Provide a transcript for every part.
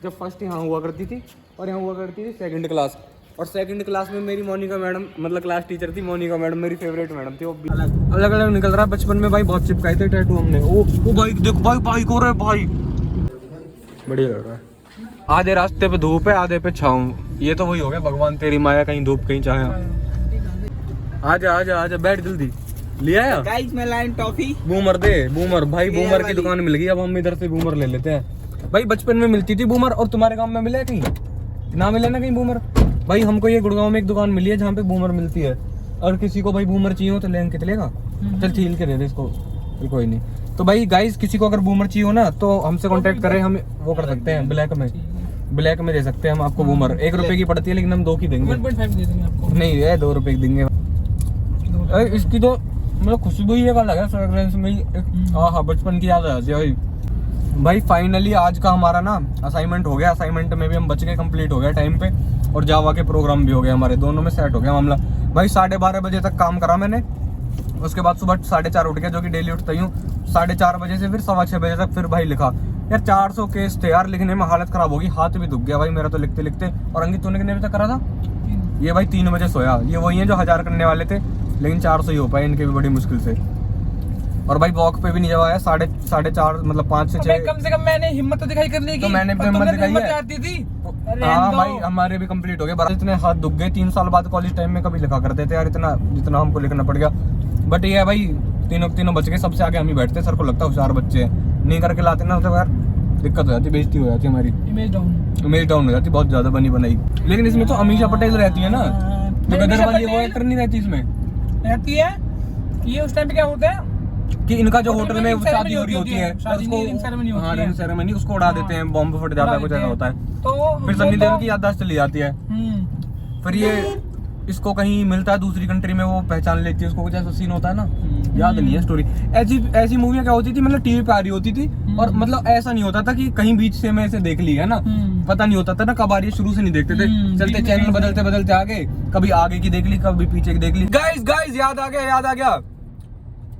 जब फर्स्ट यहाँ हुआ करती थी और यहाँ हुआ करती थी सेकंड क्लास। और सेकंड क्लास में मेरी मोनिका मैडम मतलब क्लास टीचर थी। मोनिका मैडम मेरी फेवरेट मैडम थी। वो अलग अलग निकल रहा है। बचपन में भाई बहुत चिपकाए थे टैटू हमने। ओ भाई देखो भाई बाइक हो रहा है भाई, बढ़िया लग रहा है। आधे रास्ते पे धूप है आधे पे छाँव। ये तो वही हो गया भगवान तेरी माया, कहीं धूप कहीं छाया। आजा आजा आजा बैठ जल्दी। लिया है गाइस मैं लाइन टॉफी। बूमर दे बूमर भाई, बूमर की दुकान मिल गई। अब हम इधर से बूमर ले लेते हैं भाई। बचपन में मिलती थी बूमर। और तुम्हारे गांव में मिले कहीं ना मिले ना कहीं बूमर भाई। हमको ये गुड़गांव में एक दुकान मिली है जहाँ पे बूमर मिलती है। और किसी को भाई बूमर चाहिए हो तो लेंगे चलेगा। चल छील के दे दे इसको, कोई नहीं। तो भाई गाइस किसी को अगर बूमर चाहिए हो ना तो हमसे कांटेक्ट करें। हम वो कर सकते हैं ब्लैक में दे सकते हैं हम आपको बूमर। 1 रुपए की पड़ती है लेकिन हम 2 की देंगे। 1.5 दे देंगे आपको। नहीं ये 2 रुपए की देंगे। इसकी तो मतलब खुशबू ही अलग है फ्रेग्रेंस में। हाँ बचपन की याद आ जाती है भाई। फाइनली आज का हमारा ना असाइनमेंट हो गया। असाइनमेंट में भी हम बच गए, कंप्लीट हो गया टाइम पे। और जावा के प्रोग्राम भी हो गए हमारे, दोनों में सेट हो गया मामला भाई। 12:30 बजे तक काम करा मैंने। उसके बाद सुबह 4:30 उठ गया, जो कि डेली उठता ही हूँ। 4:30 बजे से फिर 6:15 बजे तक फिर भाई लिखा यार। 400 केस थे यार, लिखने में हालत खराब होगी। हाथ भी दुख गया भाई मेरा तो लिखते लिखते। और अंकित तूने कितने बजे तक करा था? ये भाई 3 बजे सोया। ये वही है जो 1000 करने वाले थे लेकिन 400 ही हो पाए इनके भी बड़ी मुश्किल से। और भाई वॉक पे भी नहीं जब आया। 4:30 मतलब 5 से 6। कम से कम मैंने हिम्मत तो दिखाई करने की। तो मैंने भी हिम्मत दिखाई है। आती थी। हाँ भाई हमारे भी कंप्लीट हो गए। बड़ा इतने हाथ दुख गए। 3 साल बाद कॉलेज टाइम में कभी लिखा करते थे यार इतना जितना हमको लिखना पड़ गया। बट ये है भाई तीनों बच गए। सबसे आगे हम ही बैठते। सर को लगता है होशियार बच्चे हैं, नहीं करके लाते ना तो यार दिक्कत हो जाती, बेइज्जती हो जाती हमारी। इमेज डाउन हो जाती बहुत ज्यादा बनी बनाई। लेकिन इसमें तो अमीषा पटेल रहती है ना, जो गदर वाली वो एक्टर नहीं रहती इसमें। रहती है। ये उस टाइम पे क्या होता है कि इनका जो होटल में शादी हो रही होती है रिंग सेरेमनी उसको उड़ा देते हैं, बॉम्ब फट जाता है, कुछ ऐसा होता है। तो फिर सन्नी देओल की याददाश्त चली जाती है। फिर ये इसको कहीं मिलता है दूसरी कंट्री में, वो पहचान लेती है उसको, कुछ ऐसा सीन होता है ना, याद नहीं है स्टोरी। ऐसी मूवियां क्या होती थी मतलब टीवी पे आ रही होती थी। और मतलब ऐसा नहीं होता था कि कहीं बीच से मैं इसे देख ली है ना, पता नहीं होता था ना कब आ रही है, शुरू से नहीं देखते थे। चलते चैनल बदलते बदलते आगे, कभी आगे की देख ली कभी पीछे की देख ली। गाइस याद आ गया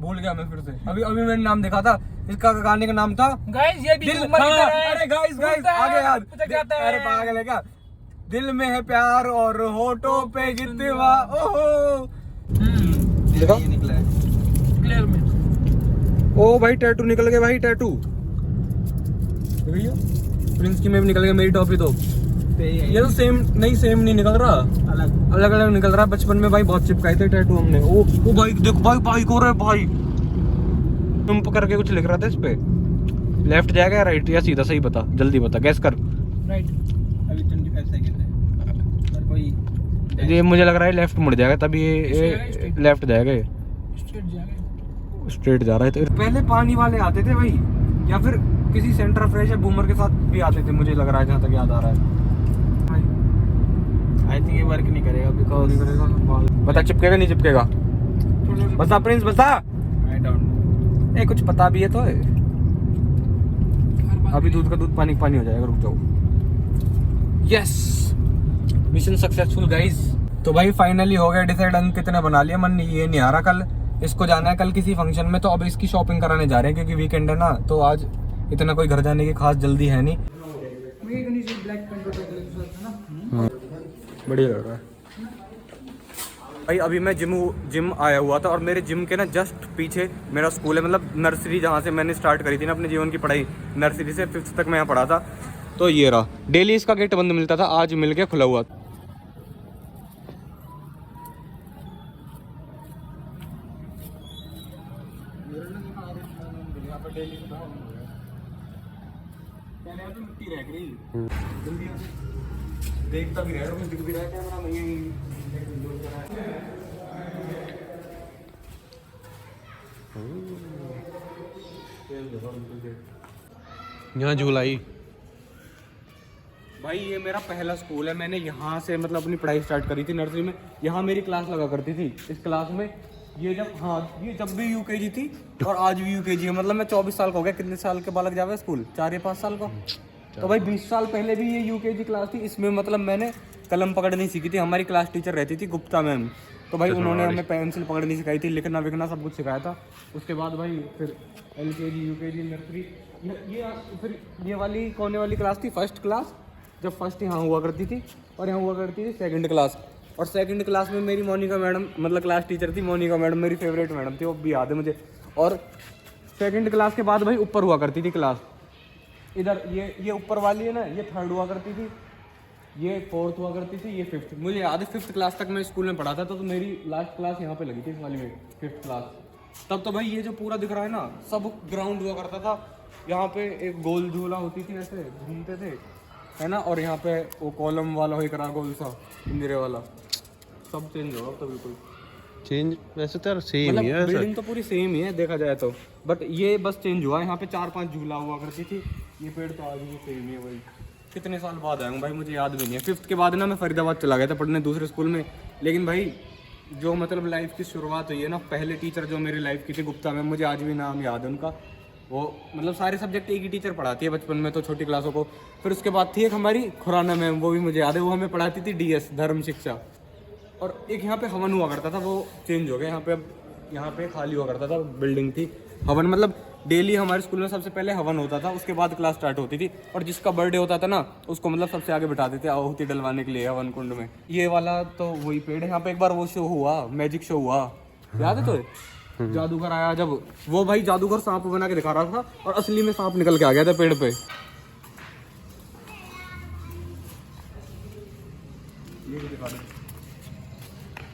भूल गया मैं फिर से। अभी मैंने नाम देखा था इसका, गाने का नाम था गाइस ये भी दिल। उम्र की तरह है। अरे गाइस आगे यार, अरे पागल है क्या? दिल में है प्यार और होठों पे गिरवा। ओहो ये निकला है क्लियर में। ओ भाई टैटू निकल गए भाई, टैटू प्रिंस की में भी निकल गया। मेरी टॉपी तो ये तो सेम नहीं निकल रहा, अलग निकल रहा है। बचपन में भाई बहुत चिपकाए थे टैटू हमने। ओ भाई देखो भाई बाइक हो रहा है भाई। तुम करके कुछ लिख रहा था इस पे। लेफ्ट जाएगा या राइट या सीधा? सही बता, जल्दी बता, गैस कर। राइट। अभी 25 सेकंड है पर कोई ये मुझे लग रहा है लेफ्ट मुड़ जाएगा, तभी ये लेफ्ट जाएगा। ये स्ट्रेट जा रहा है। तो पहले पानी वाले आते थे भाई, या फिर किसी सेंटर फ्रेश या बूमर के साथ भी आते थे, मुझे लग रहा है जहाँ तक याद आ रहा है। आई थिंक ये वर्क नहीं करेगा बिकॉज नहीं करेगा। बता चिपकेगा नहीं चिपकेगा? बता प्रिंस बता। आई डोंट ए कुछ पता भी है तो है। अभी दूध का दूध पानी का पानी हो जाएगा, रुक जाओ। Yes mission successful guys. तो भाई फाइनली हो गया डिसाइड। अंकित ने बना लिया मन, ये नहीं आ रहा कल, इसको जाना है कल किसी फंक्शन में। तो अब इसकी शॉपिंग कराने जा रहे हैं क्योंकि वीकेंड है ना, तो आज इतना कोई घर जाने की खास जल्दी है नहीं। बढ़िया लग रहा है भाई। अभी मैं जिम आया हुआ था और मेरे जिम के ना जस्ट पीछे मेरा स्कूल है। मतलब नर्सरी जहाँ से मैंने स्टार्ट करी थी ना अपने जीवन की पढ़ाई, नर्सरी से 5th तक मैं यहाँ पढ़ा था। तो ये रहा, डेली इसका गेट बंद मिलता था, आज मिल के खुला हुआ। देखता भी रह दिख भी रहा है कैमरा में। यहाँ झूलाई भाई, ये मेरा पहला स्कूल है। मैंने यहाँ से मतलब अपनी पढ़ाई स्टार्ट करी थी नर्सरी में। यहाँ मेरी क्लास लगा करती थी। इस क्लास में ये जब भी यूकेजी थी और आज भी यूकेजी है। मतलब मैं 24 साल का हो गया। कितने साल के बालक जावे स्कूल? 4 या 5 साल का। तो भाई 20 साल पहले भी ये यूकेजी क्लास थी। इसमें मतलब मैंने कलम पकड़नी सीखी थी। हमारी क्लास टीचर रहती थी गुप्ता मैम। तो भाई उन्होंने हमें पेंसिल पकड़नी सिखाई थी, लिखना विखना सब कुछ सिखाया था। उसके बाद भाई फिर LKG UKG नर्सरी फिर ये वाली कोने वाली क्लास थी फर्स्ट क्लास, जब फर्स्ट यहाँ हुआ करती थी, और यहाँ हुआ करती थी सेकंड क्लास। और सेकंड क्लास में मेरी मोनिका मैडम मतलब क्लास टीचर थी, मोनिका मैडम मेरी फेवरेट मैडम थी, वो भी याद है मुझे। और सेकंड क्लास के बाद भाई ऊपर हुआ करती थी क्लास, इधर ये ऊपर वाली है ना, ये थर्ड हुआ करती थी, ये फोर्थ हुआ करती थी, ये फिफ्थ। मुझे याद है फिफ्थ क्लास तक मैं स्कूल में पढ़ा था, तो मेरी लास्ट क्लास यहाँ पे लगी थी इस वाली में, फिफ्थ क्लास। तब तो भाई ये जो पूरा दिख रहा है ना, सब ग्राउंड हुआ करता था। यहाँ पे एक गोल झूला होती थी, ऐसे घूमते थे, है ना। और यहाँ पे वो कॉलम वाला हो करा गोल सा पिंजरे वाला, सब चेंज होगा तो बिल्कुल चेंज वैसे तो सेम मतलब ही है बिल्डिंग तो पूरी सेम ही है देखा जाए तो, बट ये बस चेंज हुआ है। यहाँ पे 4-5 झूला हुआ करती थी, ये पेड़ तो आज भी सेम ही है भाई। कितने साल बाद आया हूँ भाई, मुझे याद भी नहीं है। फिफ्थ के बाद ना मैं फरीदाबाद चला गया था पढ़ने दूसरे स्कूल में। लेकिन भाई जो मतलब लाइफ की शुरुआत हुई है ना, पहले टीचर जो मेरी लाइफ की थी गुप्ता मैम, मुझे आज भी नाम याद है उनका। वो मतलब सारे सब्जेक्ट एक ही टीचर पढ़ाती है बचपन में तो छोटी क्लासों को। फिर उसके बाद थी एक हमारी खुराना मैम, वो भी मुझे याद है, वो हमें पढ़ाती थी DS धर्म शिक्षा। और एक यहाँ पे हवन हुआ करता था, वो चेंज हो गया यहाँ पे, अब यहाँ पे खाली हुआ करता था, बिल्डिंग थी। हवन मतलब डेली हमारे स्कूल में सबसे पहले हवन होता था, उसके बाद क्लास स्टार्ट होती थी। और जिसका बर्थडे होता था ना, उसको मतलब सबसे आगे बिठाते थे आहुति डलवाने के लिए हवन कुंड में। ये वाला तो वही पेड़ है। यहाँ पे एक बार वो शो हुआ, मैजिक शो हुआ, याद है तो? जादूगर आया जब, वो भाई जादूगर सांप बना के दिखा रहा था और असली में सांप निकल के आ गया था पेड़ पे।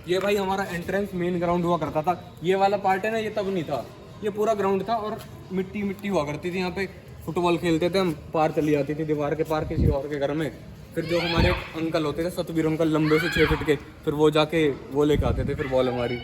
ये भाई हमारा एंट्रेंस मेन ग्राउंड हुआ करता था। ये वाला पार्ट है ना, ये तब नहीं था, ये पूरा ग्राउंड था और मिट्टी मिट्टी हुआ करती थी। यहाँ पे फुटबॉल खेलते थे हम, पार चली जाती थी दीवार के पार किसी और के घर में। फिर जो हमारे अंकल होते थे, सतबीर अंकल, लंबे से 6 फीट के, फिर वो जाके वो लेके आते थे फिर बॉल हमारी।